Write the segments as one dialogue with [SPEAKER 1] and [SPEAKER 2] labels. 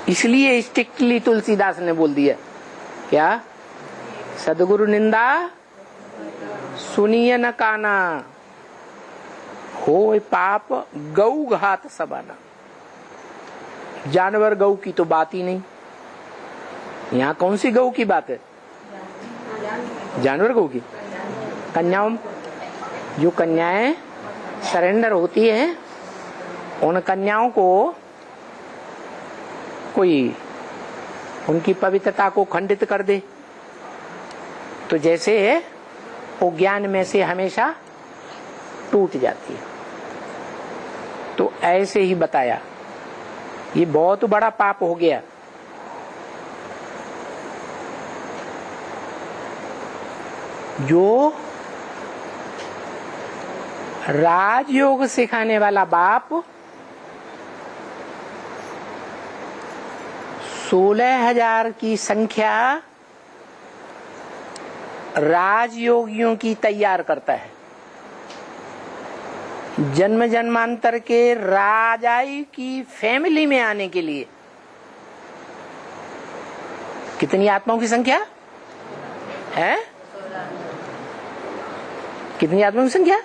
[SPEAKER 1] इसलिए स्ट्रिक्टली तुलसीदास ने बोल दिया क्या, सदगुरु निंदा सुनिए न काना, हो पाप गौ घात सबाना। जानवर गौ की तो बात ही नहीं, यहाँ कौन सी गौ की बात है, जानवर गौ की। कन्याओं, जो कन्याएं सरेंडर होती हैं, उन कन्याओं को कोई उनकी पवित्रता को खंडित कर दे तो जैसे वो ज्ञान में से हमेशा टूट जाती है। तो ऐसे ही बताया, ये बहुत बड़ा पाप हो गया। जो राजयोग सिखाने वाला बाप 16,000 की संख्या राजयोगियों की तैयार करता है, जन्म जन्मांतर के राजाई की फैमिली में आने के लिए। कितनी आत्माओं की संख्या है, कितनी आत्माओं की संख्या,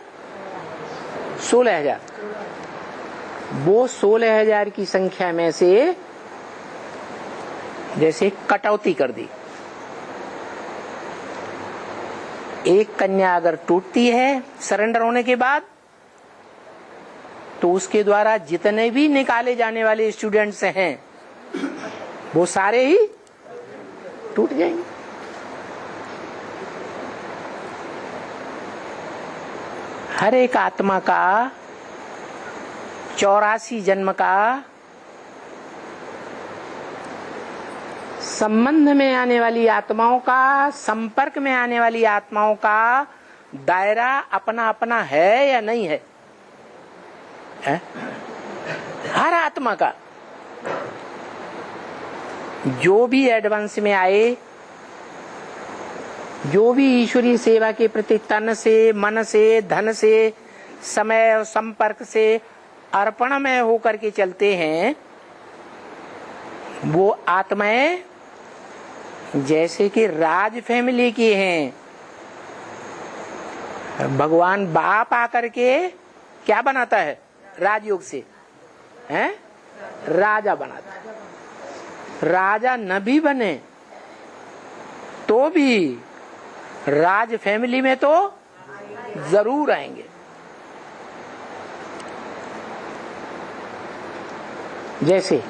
[SPEAKER 1] 16,000। वो 16,000 की संख्या में से जैसे कटौती कर दी, एक कन्या अगर टूटती है सरेंडर होने के बाद, तो उसके द्वारा जितने भी निकाले जाने वाले स्टूडेंट्स हैं वो सारे ही टूट जाएंगे। हर एक आत्मा का 84 जन्म का संबंध में आने वाली आत्माओं का, संपर्क में आने वाली आत्माओं का दायरा अपना अपना है या नहीं है, है? हर आत्मा का, जो भी एडवांस में आए, जो भी ईश्वरीय सेवा के प्रति तन से, मन से, धन से, समय और संपर्क से अर्पण में होकर के चलते हैं, वो आत्माएं जैसे कि राज फैमिली की हैं। भगवान बाप आकर के क्या बनाता है, राजयोग से हैं राजा बनाता है। राजा न भी बने तो भी राज फैमिली में तो जरूर आएंगे। जैसे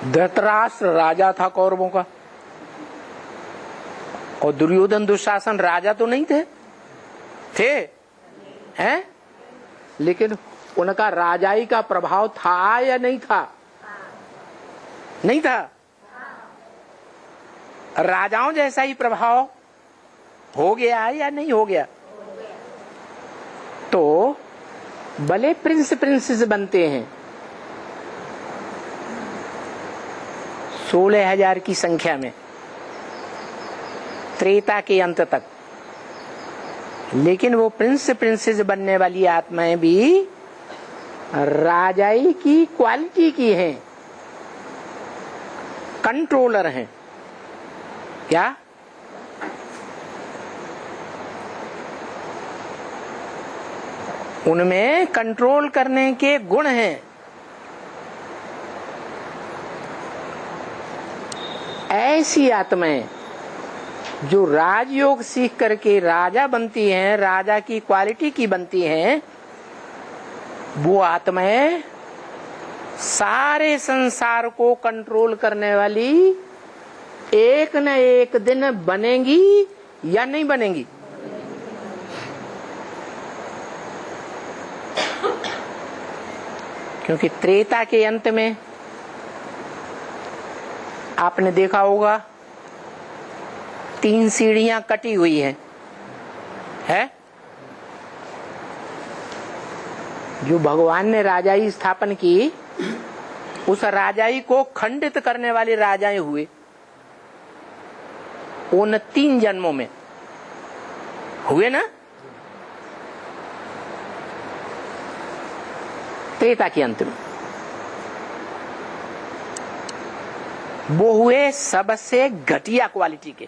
[SPEAKER 1] धृतराष्ट्र राजा था कौरवों का, और दुर्योधन दुशासन राजा तो नहीं थे हैं, लेकिन उनका राजाई का प्रभाव था या नहीं था, नहीं था। राजाओं जैसा ही प्रभाव हो गया या नहीं हो गया। तो भले प्रिंस प्रिंसेस बनते हैं 16,000 की संख्या में त्रेता के अंत तक, लेकिन वो प्रिंस प्रिंसेस बनने वाली आत्माएं भी राजाई की क्वालिटी की हैं, कंट्रोलर हैं। क्या उनमें कंट्रोल करने के गुण हैं। ऐसी आत्माएं जो राजयोग सीख करके राजा बनती हैं, राजा की क्वालिटी की बनती हैं, वो आत्माएं सारे संसार को कंट्रोल करने वाली एक न एक दिन बनेंगी या नहीं बनेंगी। क्योंकि त्रेता के अंत में आपने देखा होगा 3 सीढ़ियां कटी हुई हैं, है? जो भगवान ने राजाई स्थापन की, उस राजाई को खंडित करने वाले राजाएं हुए उन 3 जन्मों में हुए ना। त्रेता के अंत में वो हुए सबसे घटिया क्वालिटी के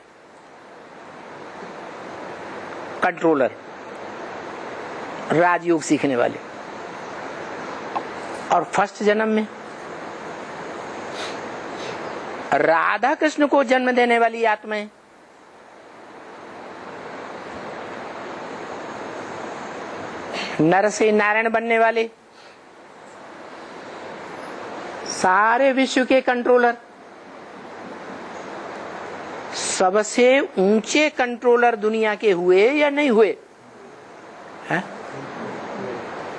[SPEAKER 1] कंट्रोलर, राजयोग सीखने वाले। और फर्स्ट जन्म में राधा कृष्ण को जन्म देने वाली आत्माएं, नर से नारायण बनने वाले, सारे विश्व के कंट्रोलर, सबसे ऊंचे कंट्रोलर दुनिया के हुए या नहीं हुए? है?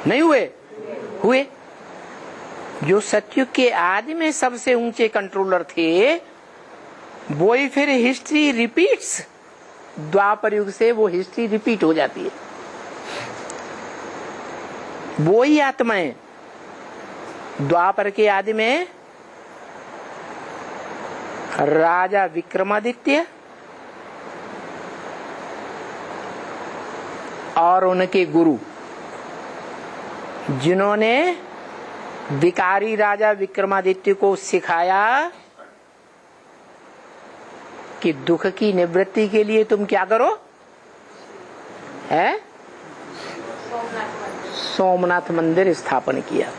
[SPEAKER 1] नहीं हुए? हुए। जो सतयुग के आदि में सबसे ऊंचे कंट्रोलर थे, वो ही फिर हिस्ट्री रिपीट्स, द्वापर युग से वो हिस्ट्री रिपीट हो जाती है। वो ही आत्माएं द्वापर के आदि में राजा विक्रमादित्य और उनके गुरु, जिन्होंने विकारी राजा विक्रमादित्य को सिखाया कि दुख की निवृत्ति के लिए तुम क्या करो, है सोमनाथ मंदिर स्थापन किया।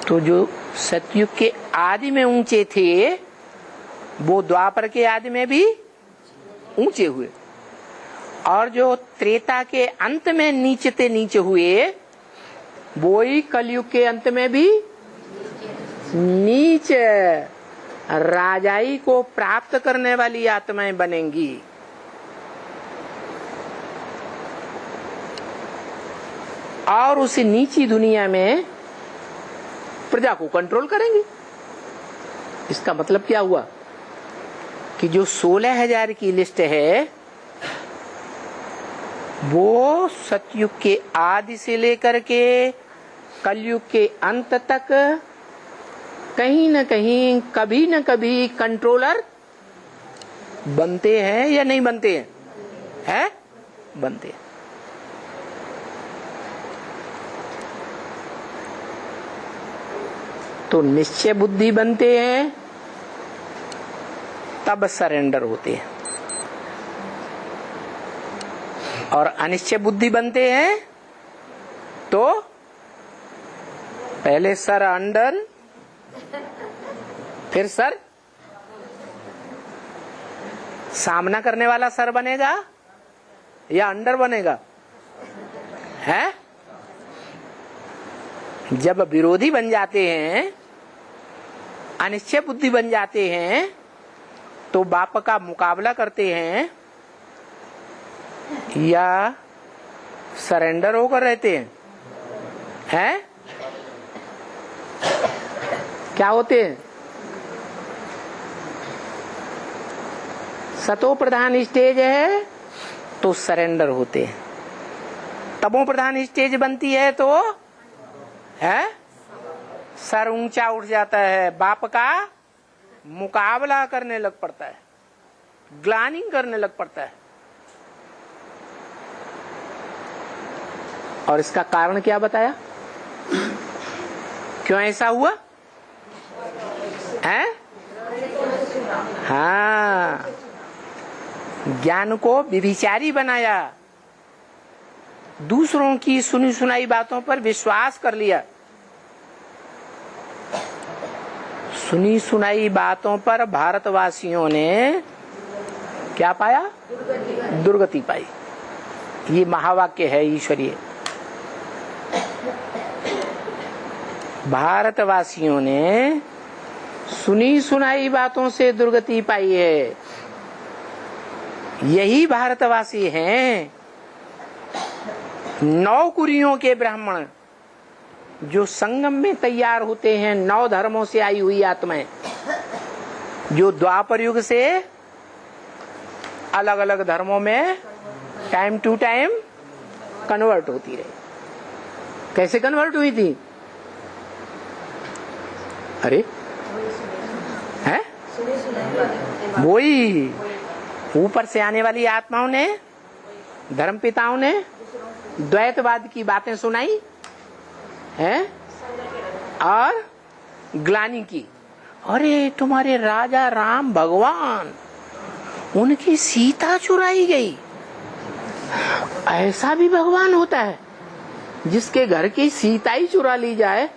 [SPEAKER 1] तो जो सतयुग के आदि में ऊंचे थे, वो द्वापर के आदि में भी ऊंचे हुए, और जो त्रेता के अंत में नीचते नीचे हुए, वो ही कलयुग के अंत में भी नीचे राजाई को प्राप्त करने वाली आत्माएं बनेंगी। और उस नीची दुनिया में प्रजा को कंट्रोल करेंगी। इसका मतलब क्या हुआ कि जो 16,000 की लिस्ट है, वो सतयुग के आदि से लेकर के कलयुग के अंत तक कहीं न कहीं कभी न कभी कंट्रोलर बनते हैं या नहीं बनते हैं? है? बनते हैं। तो निश्चय बुद्धि बनते हैं, तब सरेंडर होते हैं, और अनिश्चय बुद्धि बनते हैं तो पहले सर अंडर, फिर सर सामना करने वाला सर बनेगा या अंडर बनेगा? है? जब विरोधी बन जाते हैं, अनिश्चय बुद्धि बन जाते हैं, तो बाप का मुकाबला करते हैं या सरेंडर होकर रहते हैं? हैं? क्या होते हैं? सतो प्रधान स्टेज है तो सरेंडर होते हैं, तमो प्रधान स्टेज बनती है तो है सर ऊंचा उठ जाता है, बाप का मुकाबला करने लग पड़ता है, ग्लानि करने लग पड़ता है। और इसका कारण क्या बताया? क्यों ऐसा हुआ है? हाँ, ज्ञान को व्यभिचारी बनाया, दूसरों की सुनी सुनाई बातों पर विश्वास कर लिया। सुनी सुनाई बातों पर भारतवासियों ने क्या पाया? दुर्गति पाई। ये महावाक्य है ईश्वरीय। भारतवासियों ने सुनी सुनाई बातों से दुर्गति पाई है। यही भारतवासी हैं नौकुरियों के ब्राह्मण, जो संगम में तैयार होते हैं, 9 धर्मों से आई हुई आत्माएं, जो द्वापर युग से अलग अलग धर्मों में टाइम टू टाइम कन्वर्ट होती रही। कैसे कन्वर्ट हुई थी? अरे है वही ऊपर से आने वाली आत्माओं ने, धर्मपिताओं ने द्वैतवाद की बातें सुनाई हैं, और ग्लानि की, अरे तुम्हारे राजा राम भगवान, उनकी सीता चुराई गई। ऐसा भी भगवान होता है जिसके घर की सीता ही चुरा ली जाए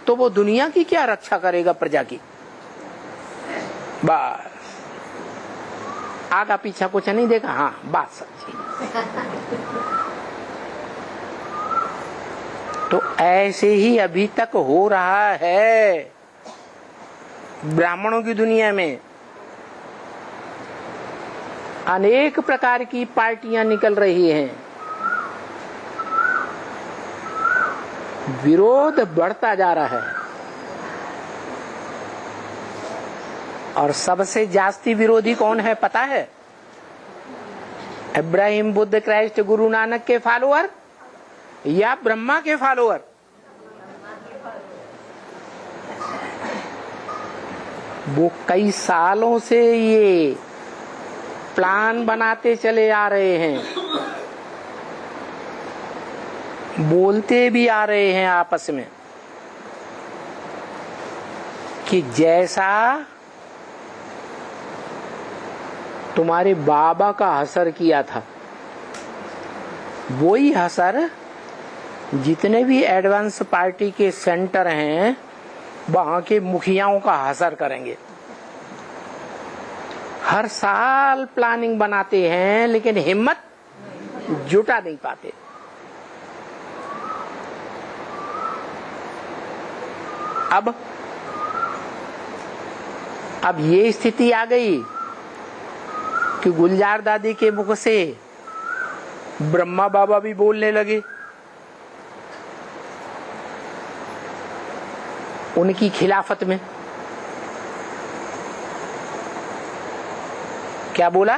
[SPEAKER 1] तो वो दुनिया की क्या रक्षा करेगा, प्रजा की। बस आगा पीछा कुछ नहीं देखा। हाँ, बात सच्ची। तो ऐसे ही अभी तक हो रहा है ब्राह्मणों की दुनिया में। अनेक प्रकार की पार्टियां निकल रही हैं, विरोध बढ़ता जा रहा है, और सबसे जास्ती विरोधी कौन है पता है? इब्राहिम, बुद्ध, क्राइस्ट, गुरु नानक के फॉलोअर या ब्रह्मा के फॉलोअर? वो कई सालों से ये प्लान बनाते चले आ रहे हैं, बोलते भी आ रहे हैं आपस में कि जैसा तुम्हारे बाबा का असर किया था, वही असर जितने भी एडवांस पार्टी के सेंटर हैं वहां के मुखियाओं का असर करेंगे। हर साल प्लानिंग बनाते हैं लेकिन हिम्मत जुटा नहीं पाते। अब ये स्थिति आ गई कि गुलजार दादी के मुख से ब्रह्मा बाबा भी बोलने लगे। उनकी खिलाफत में क्या बोला?